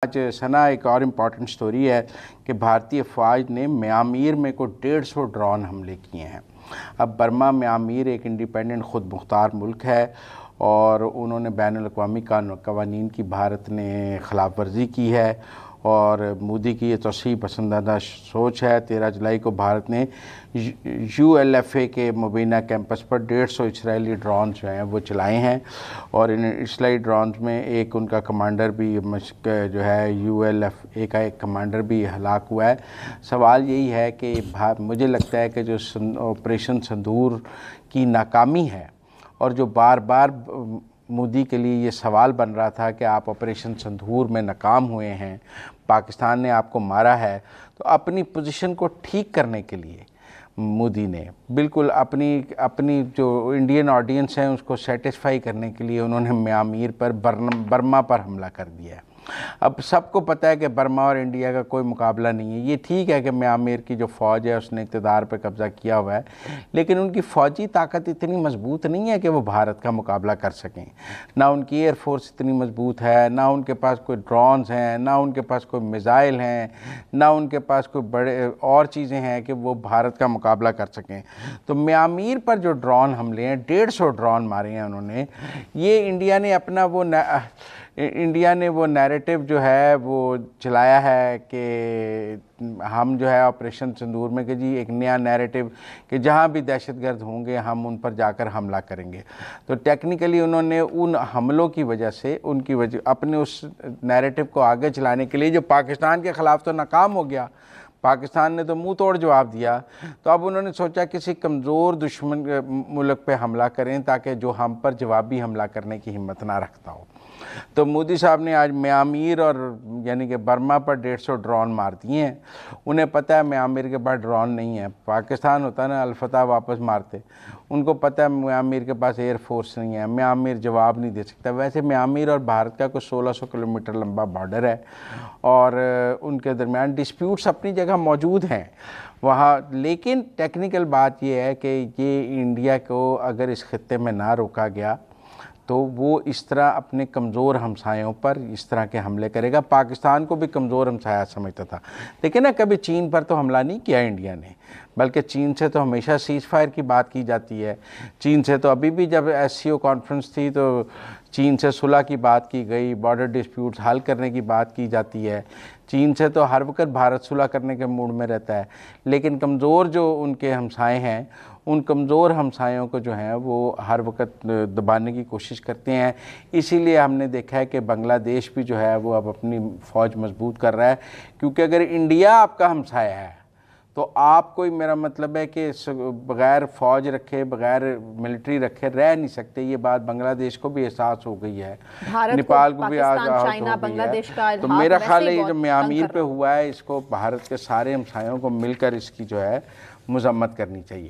آج سنا ایک اور امپورٹنٹ سٹوری ہے کہ بھارتی فوج نے میانمار میں کو 150 ڈرون حملے کیے ہیں۔ اب برما میانمار ایک انڈیپینڈنٹ خود مختار ملک ہے اور انہوں نے بین الاقوامی قوانین کی بھارت نے خلاف ورزی کی ہے اور مودی کی یہ توسیع پسندانہ سوچ ہے۔ 13 جولائی کو بھارت نے ULFA کے مبینہ کیمپس پر 150 اسرائیلی ڈرون جو ہیں وہ چلائے ہیں اور ان اسرائیلی ڈرونز میں ایک ان کا کمانڈر بھی جو ہے ULFA کا ایک کمانڈر بھی ہلاک ہوا ہے۔ سوال یہی ہے کہ مجھے لگتا ہے کہ جو آپریشن سندور کی ناکامی ہے اور جو بار بار مودی کے لیے یہ سوال بن رہا تھا کہ آپ آپریشن سندور میں ناکام ہوئے ہیں، پاکستان نے آپ کو مارا ہے، تو اپنی پوزیشن کو ٹھیک کرنے کے لیے مودی نے بالکل اپنی جو انڈین آڈینس ہے اس کو سیٹسفائی کرنے کے لیے انہوں نے میانمار پر برما پر حملہ کر دیا ہے۔ اب سب کو پتہ ہے کہ برما اور انڈیا کا کوئی مقابلہ نہیں ہے۔ یہ ٹھیک ہے کہ میانمار کی جو فوج ہے اس نے اقتدار پہ قبضہ کیا ہوا ہے، لیکن ان کی فوجی طاقت اتنی مضبوط نہیں ہے کہ وہ بھارت کا مقابلہ کر سکیں۔ نہ ان کی ایئر فورس اتنی مضبوط ہے، نہ ان کے پاس کوئی ڈرونز ہیں، نہ ان کے پاس کوئی میزائل ہیں، نہ ان کے پاس کوئی بڑے اور چیزیں ہیں کہ وہ بھارت کا مقابلہ کر سکیں۔ تو میانمار پر جو ڈرون حملے ہیں، 150 ڈرون مارے ہیں انہوں نے، یہ انڈیا نے وہ نیریٹو جو ہے وہ چلایا ہے کہ ہم جو ہے آپریشن سندور میں کہ جی ایک نیا نیریٹو کہ جہاں بھی دہشت گرد ہوں گے ہم ان پر جا کر حملہ کریں گے۔ تو ٹیکنیکلی انہوں نے ان حملوں کی وجہ سے اپنے اس نیریٹو کو آگے چلانے کے لیے جو پاکستان کے خلاف تو ناکام ہو گیا، پاکستان نے تو منہ توڑ جواب دیا، تو اب انہوں نے سوچا کسی کمزور دشمن ملک پہ حملہ کریں تاکہ جو ہم پر جوابی حملہ کرنے کی ہمت نہ رکھتا ہو۔ تو مودی صاحب نے آج میانمار اور یعنی کہ برما پر 150 ڈرون مار دیے ہیں۔ انہیں پتہ ہے میانمار کے پاس ڈرون نہیں ہے، پاکستان ہوتا نا الفتح واپس مارتے، ان کو پتہ ہے میانمار کے پاس ایئر فورس نہیں ہے، میانمار جواب نہیں دے سکتا۔ ویسے میانمار اور بھارت کا کوئی 1600 کلومیٹر لمبا بارڈر ہے اور ان کے درمیان ڈسپیوٹس اپنی جگہ موجود ہیں وہاں، لیکن ٹیکنیکل بات یہ ہے کہ یہ انڈیا کو اگر اس خطے میں نہ روکا گیا تو وہ اس طرح اپنے کمزور ہمسایوں پر اس طرح کے حملے کرے گا۔ پاکستان کو بھی کمزور ہمسایہ سمجھتا تھا، لیکن کبھی چین پر تو حملہ نہیں کیا انڈیا نے، بلکہ چین سے تو ہمیشہ سیز فائر کی بات کی جاتی ہے۔ چین سے تو ابھی بھی جب SCO کانفرنس تھی تو چین سے صلح کی بات کی گئی، بارڈر ڈسپیوٹس حل کرنے کی بات کی جاتی ہے۔ چین سے تو ہر وقت بھارت صلح کرنے کے موڈ میں رہتا ہے، لیکن کمزور جو ان کے ہمسائے ہیں ان کمزور ہمسایوں کو جو ہیں وہ ہر وقت دبانے کی کوشش کرتے ہیں۔ اسی لیے ہم نے دیکھا ہے کہ بنگلہ دیش بھی جو ہے وہ اب اپنی فوج مضبوط کر رہا ہے، کیونکہ اگر انڈیا آپ کا ہمسایہ ہے تو آپ کوئی، میرا مطلب ہے کہ بغیر فوج رکھے بغیر ملٹری رکھے رہ نہیں سکتے۔ یہ بات بنگلہ دیش کو بھی احساس ہو گئی ہے، نیپال کو بھی آزاد ہو گئی ہے۔ تو میرا خیال ہے یہ جو میانمار پہ ہوا ہے اس کو بھارت کے سارے ہمسایوں کو مل کر اس کی جو ہے مذمت کرنی چاہیے۔